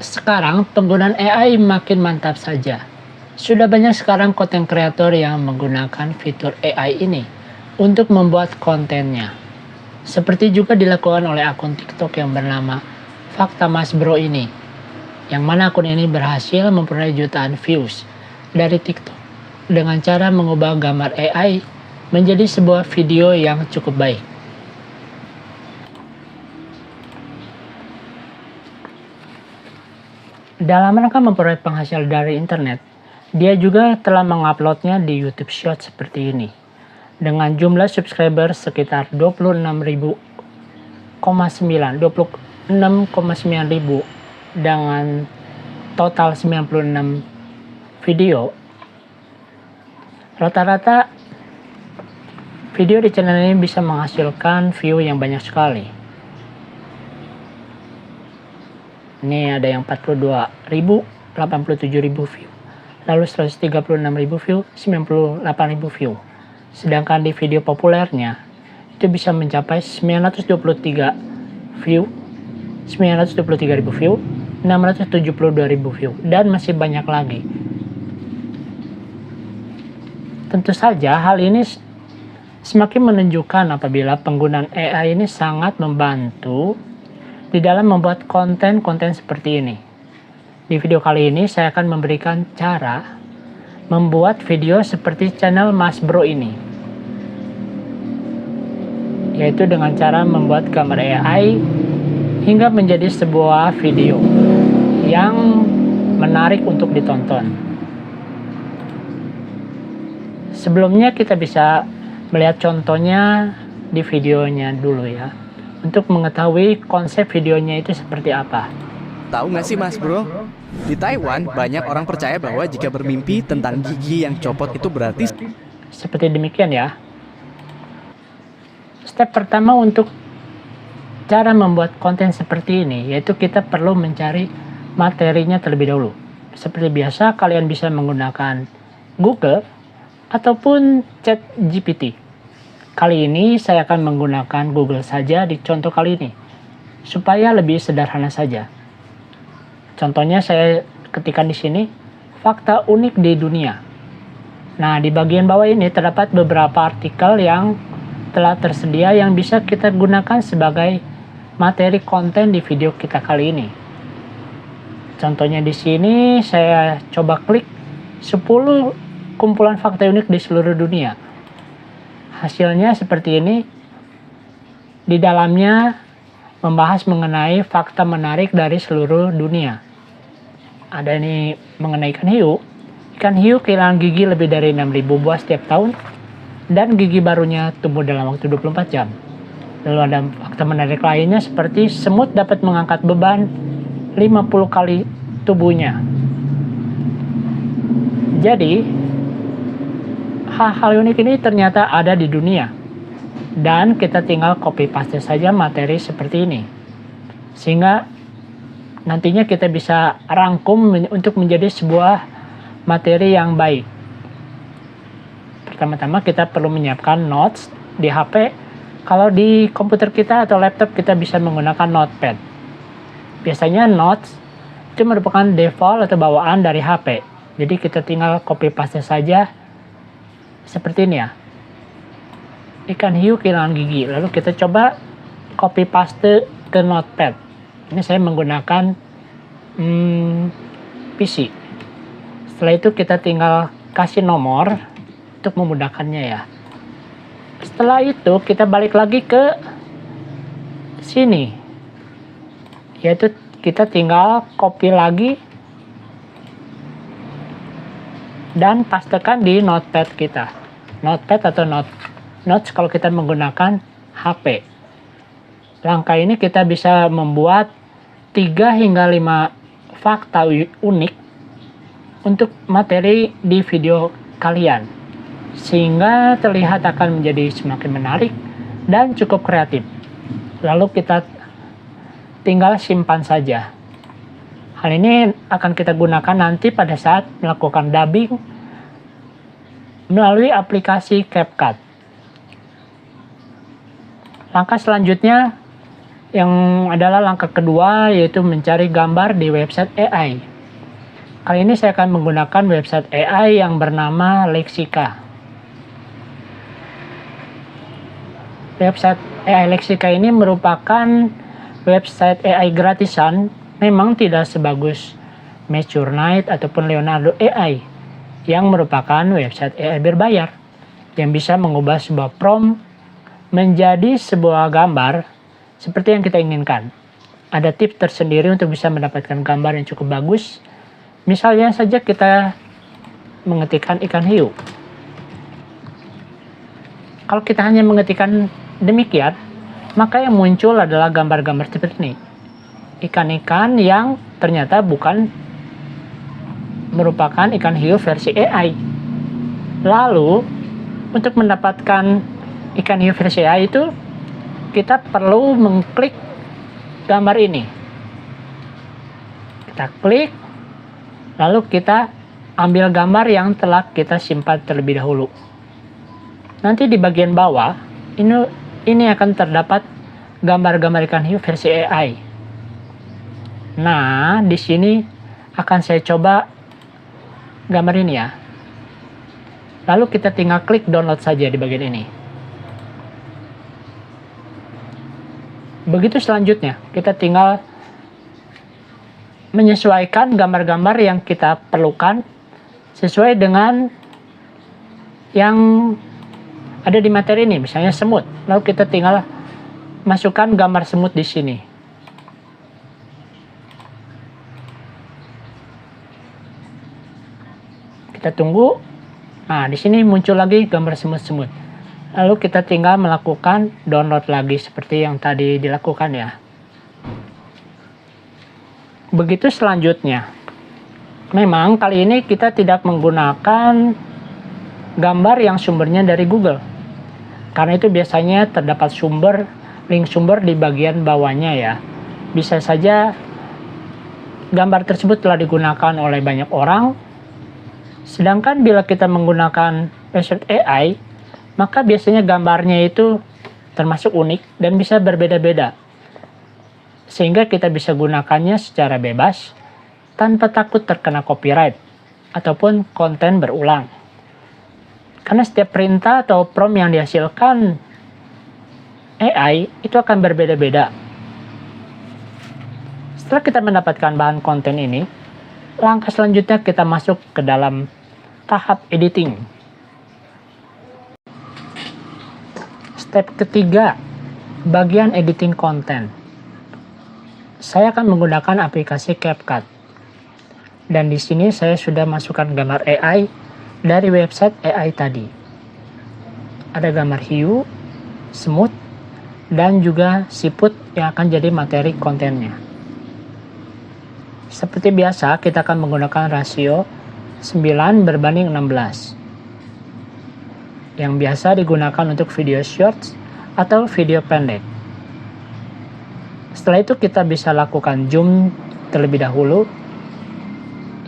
Sekarang penggunaan AI makin mantap saja. Sudah banyak sekarang konten kreator yang menggunakan fitur AI ini untuk membuat kontennya. Seperti juga dilakukan oleh akun TikTok yang bernama Fakta Mas Bro ini, yang mana akun ini berhasil memperoleh jutaan views dari TikTok dengan cara mengubah gambar AI menjadi sebuah video yang cukup baik. Dalam rangka memperoleh penghasilan dari internet, dia juga telah menguploadnya di YouTube Short seperti ini. Dengan jumlah subscriber sekitar 26,9 ribu dengan total 96 video. Rata-rata video di channel ini bisa menghasilkan view yang banyak sekali. Ini ada yang 42.000, 87.000 view, lalu 136.000 view, 98.000 view. Sedangkan di video populernya itu bisa mencapai 923 view, 923.000 view, 672.000 view, dan masih banyak lagi. Tentu saja hal ini semakin menunjukkan apabila penggunaan AI ini sangat membantu di dalam membuat konten-konten seperti ini. Di video kali ini saya akan memberikan cara membuat video seperti channel Mas Bro ini, yaitu dengan cara membuat gambar AI hingga menjadi sebuah video yang menarik untuk ditonton. Sebelumnya kita bisa melihat contohnya di videonya dulu ya, untuk mengetahui konsep videonya itu seperti apa. Tahu nggak sih Mas Bro? Di Taiwan banyak orang percaya bahwa jika bermimpi tentang gigi yang copot itu berarti seperti demikian ya. Step pertama untuk cara membuat konten seperti ini yaitu kita perlu mencari materinya terlebih dahulu. Seperti biasa kalian bisa menggunakan Google ataupun ChatGPT. Kali ini saya akan menggunakan Google saja di contoh kali ini, supaya lebih sederhana saja. Contohnya saya ketikkan di sini, fakta unik di dunia. Nah, di bagian bawah ini terdapat beberapa artikel yang telah tersedia yang bisa kita gunakan sebagai materi konten di video kita kali ini. Contohnya di sini saya coba klik 10 kumpulan fakta unik di seluruh dunia. Hasilnya seperti ini. Di dalamnya membahas mengenai fakta menarik dari seluruh dunia. Ada ini mengenai ikan hiu. Ikan hiu kehilangan gigi lebih dari 6.000 buah setiap tahun dan gigi barunya tumbuh dalam waktu 24 jam. Lalu ada fakta menarik lainnya seperti semut dapat mengangkat beban 50 kali tubuhnya. Jadi hal-hal unik ini ternyata ada di dunia, dan kita tinggal copy paste saja materi seperti ini, sehingga nantinya kita bisa rangkum untuk menjadi sebuah materi yang baik. Pertama-tama kita perlu menyiapkan notes di HP. Kalau di komputer kita atau laptop kita bisa menggunakan notepad. Biasanya notes itu merupakan default atau bawaan dari HP, jadi kita tinggal copy paste saja seperti ini ya. Ikan hiu kehilangan gigi. Lalu kita coba copy paste ke notepad. Ini saya menggunakan PC. Setelah itu kita tinggal kasih nomor untuk memudahkannya ya. Setelah itu kita balik lagi ke sini, yaitu kita tinggal copy lagi dan pastekan di notepad kita. Notepad atau notes kalau kita menggunakan HP. Langkah ini kita bisa membuat 3 hingga 5 fakta unik untuk materi di video kalian, sehingga terlihat akan menjadi semakin menarik dan cukup kreatif. Lalu kita tinggal simpan saja. Hal ini akan kita gunakan nanti pada saat melakukan dubbing melalui aplikasi CapCut. Langkah selanjutnya Yang adalah langkah kedua, yaitu mencari gambar di website AI. Kali ini saya akan menggunakan website AI yang bernama Lexika. Website AI Lexika ini merupakan website AI gratisan, memang tidak sebagus Midjourney ataupun Leonardo AI, yang merupakan website AI berbayar, yang bisa mengubah sebuah prompt menjadi sebuah gambar seperti yang kita inginkan. Ada tips tersendiri untuk bisa mendapatkan gambar yang cukup bagus. Misalnya saja kita mengetikkan ikan hiu. Kalau kita hanya mengetikkan demikian, maka yang muncul adalah gambar-gambar seperti ini. Ikan-ikan yang ternyata bukan merupakan ikan hiu versi AI. Lalu, untuk mendapatkan ikan hiu versi AI itu, kita perlu mengklik gambar ini. Kita klik, lalu kita ambil gambar yang telah kita simpan terlebih dahulu. Nanti di bagian bawah, ini akan terdapat gambar-gambar ikan hiu versi AI. Nah, di sini akan saya coba gambar ini ya. Lalu kita tinggal klik download saja di bagian ini. Begitu selanjutnya, kita tinggal menyesuaikan gambar-gambar yang kita perlukan sesuai dengan yang ada di materi ini, misalnya semut. Lalu kita tinggal masukkan gambar semut di sini. Kita tunggu. Nah, di sini muncul lagi gambar semut-semut. Lalu kita tinggal melakukan download lagi seperti yang tadi dilakukan ya. Begitu selanjutnya. Memang kali ini kita tidak menggunakan gambar yang sumbernya dari Google. Karena itu biasanya terdapat link sumber di bagian bawahnya ya. Bisa saja gambar tersebut telah digunakan oleh banyak orang. Sedangkan bila kita menggunakan website AI, maka biasanya gambarnya itu termasuk unik dan bisa berbeda-beda. Sehingga kita bisa gunakannya secara bebas tanpa takut terkena copyright ataupun konten berulang. Karena setiap perintah atau prompt yang dihasilkan AI itu akan berbeda-beda. Setelah kita mendapatkan bahan konten ini, langkah selanjutnya kita masuk ke dalam tahap editing. Step ketiga, bagian editing konten. Saya akan menggunakan aplikasi CapCut. Dan di sini saya sudah masukkan gambar AI dari website AI tadi. Ada gambar hiu, semut, dan juga siput yang akan jadi materi kontennya. Seperti biasa, kita akan menggunakan rasio 9:16. Yang biasa digunakan untuk video shorts atau video pendek. Setelah itu kita bisa lakukan zoom terlebih dahulu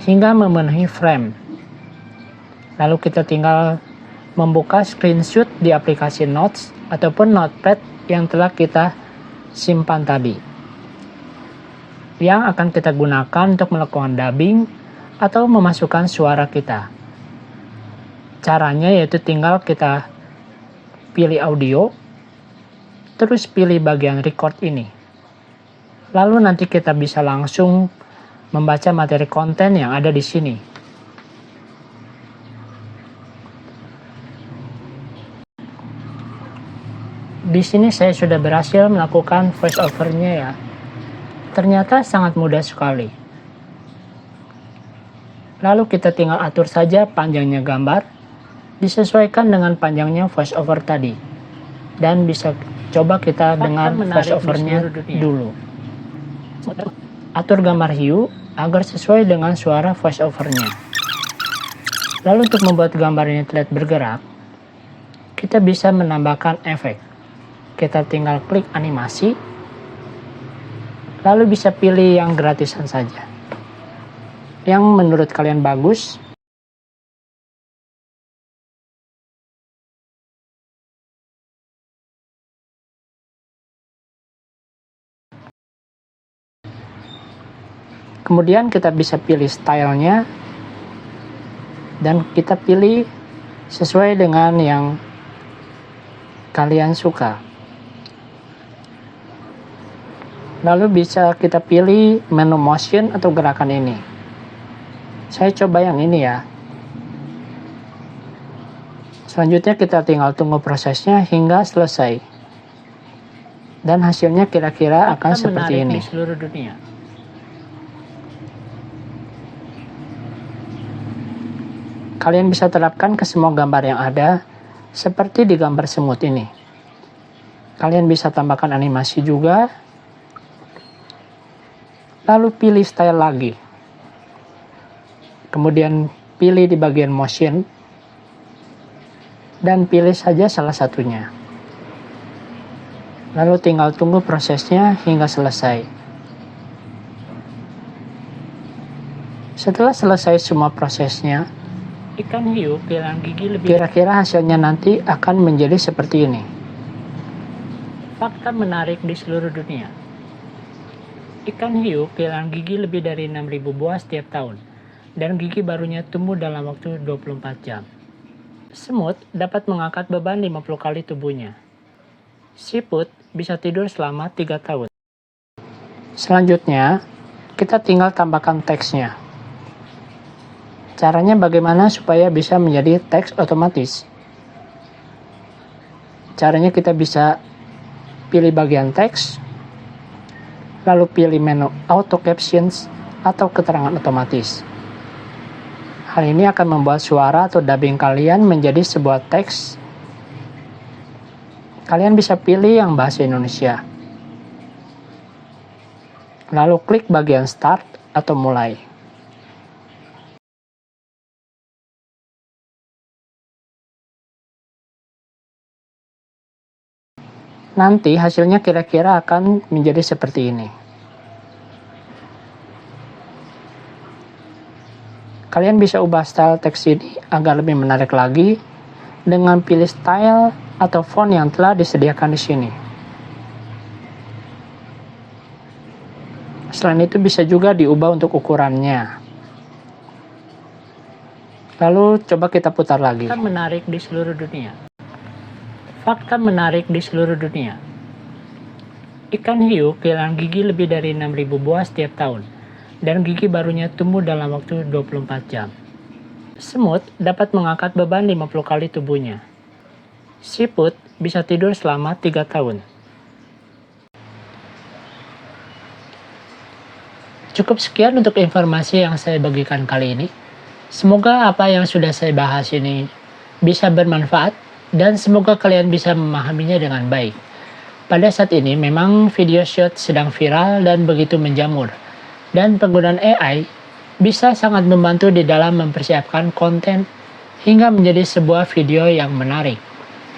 hingga memenuhi frame. Lalu kita tinggal membuka screenshot di aplikasi Notes ataupun Notepad yang telah kita simpan tadi, yang akan kita gunakan untuk melakukan dubbing atau memasukkan suara kita. Caranya yaitu tinggal kita pilih audio, terus pilih bagian record ini. Lalu nanti kita bisa langsung membaca materi konten yang ada di sini. Di sini saya sudah berhasil melakukan voice over-nya ya. Ternyata sangat mudah sekali. Lalu kita tinggal atur saja panjangnya gambar, disesuaikan dengan panjangnya voice over tadi. Dan bisa coba kita dengar voice over-nya dulu. Atur gambar hiu agar sesuai dengan suara voice over-nya. Lalu untuk membuat gambar ini terlihat bergerak, kita bisa menambahkan efek. Kita tinggal klik animasi, lalu bisa pilih yang gratisan saja. Yang menurut kalian bagus, Kemudian kita bisa pilih stylenya dan kita pilih sesuai dengan yang kalian suka. Lalu bisa kita pilih menu motion atau gerakan ini. Saya coba yang ini ya. Selanjutnya kita tinggal tunggu prosesnya hingga selesai. Dan hasilnya kira-kira akan seperti ini. Di seluruh dunia. Kalian bisa terapkan ke semua gambar yang ada, seperti di gambar semut ini. Kalian bisa tambahkan animasi juga, lalu pilih style lagi. Kemudian pilih di bagian motion, dan pilih saja salah satunya. Lalu tinggal tunggu prosesnya hingga selesai. Setelah selesai semua prosesnya, ikan hiu kehilangan gigi lebih. Kira-kira hasilnya nanti akan menjadi seperti ini. Fakta menarik di seluruh dunia. Ikan hiu kehilangan gigi lebih dari 6.000 buah setiap tahun, dan gigi barunya tumbuh dalam waktu 24 jam. Semut dapat mengangkat beban 50 kali tubuhnya. Siput bisa tidur selama 3 tahun. Selanjutnya, kita tinggal tambahkan teksnya. Caranya bagaimana supaya bisa menjadi teks otomatis? Caranya kita bisa pilih bagian teks, lalu pilih menu auto captions atau keterangan otomatis. Hal ini akan membuat suara atau dubbing kalian menjadi sebuah teks. Kalian bisa pilih yang bahasa Indonesia. Lalu klik bagian start atau mulai. Nanti hasilnya kira-kira akan menjadi seperti ini. Kalian bisa ubah style teks ini agar lebih menarik lagi dengan pilih style atau font yang telah disediakan di sini. Selain itu bisa juga diubah untuk ukurannya. Lalu coba kita putar lagi. Fakta menarik di seluruh dunia. Fakta menarik di seluruh dunia. Ikan hiu kehilangan gigi lebih dari 6.000 buah setiap tahun, dan gigi barunya tumbuh dalam waktu 24 jam. Semut dapat mengangkat beban 50 kali tubuhnya. Siput bisa tidur selama 3 tahun. Cukup sekian untuk informasi yang saya bagikan kali ini. Semoga apa yang sudah saya bahas ini bisa bermanfaat dan semoga kalian bisa memahaminya dengan baik. Pada saat ini memang video short sedang viral dan begitu menjamur. Dan penggunaan AI bisa sangat membantu di dalam mempersiapkan konten hingga menjadi sebuah video yang menarik.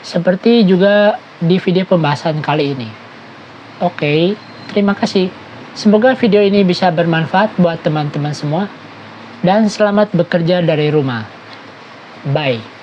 Seperti juga di video pembahasan kali ini. Oke, terima kasih. Semoga video ini bisa bermanfaat buat teman-teman semua. Dan selamat bekerja dari rumah. Bye.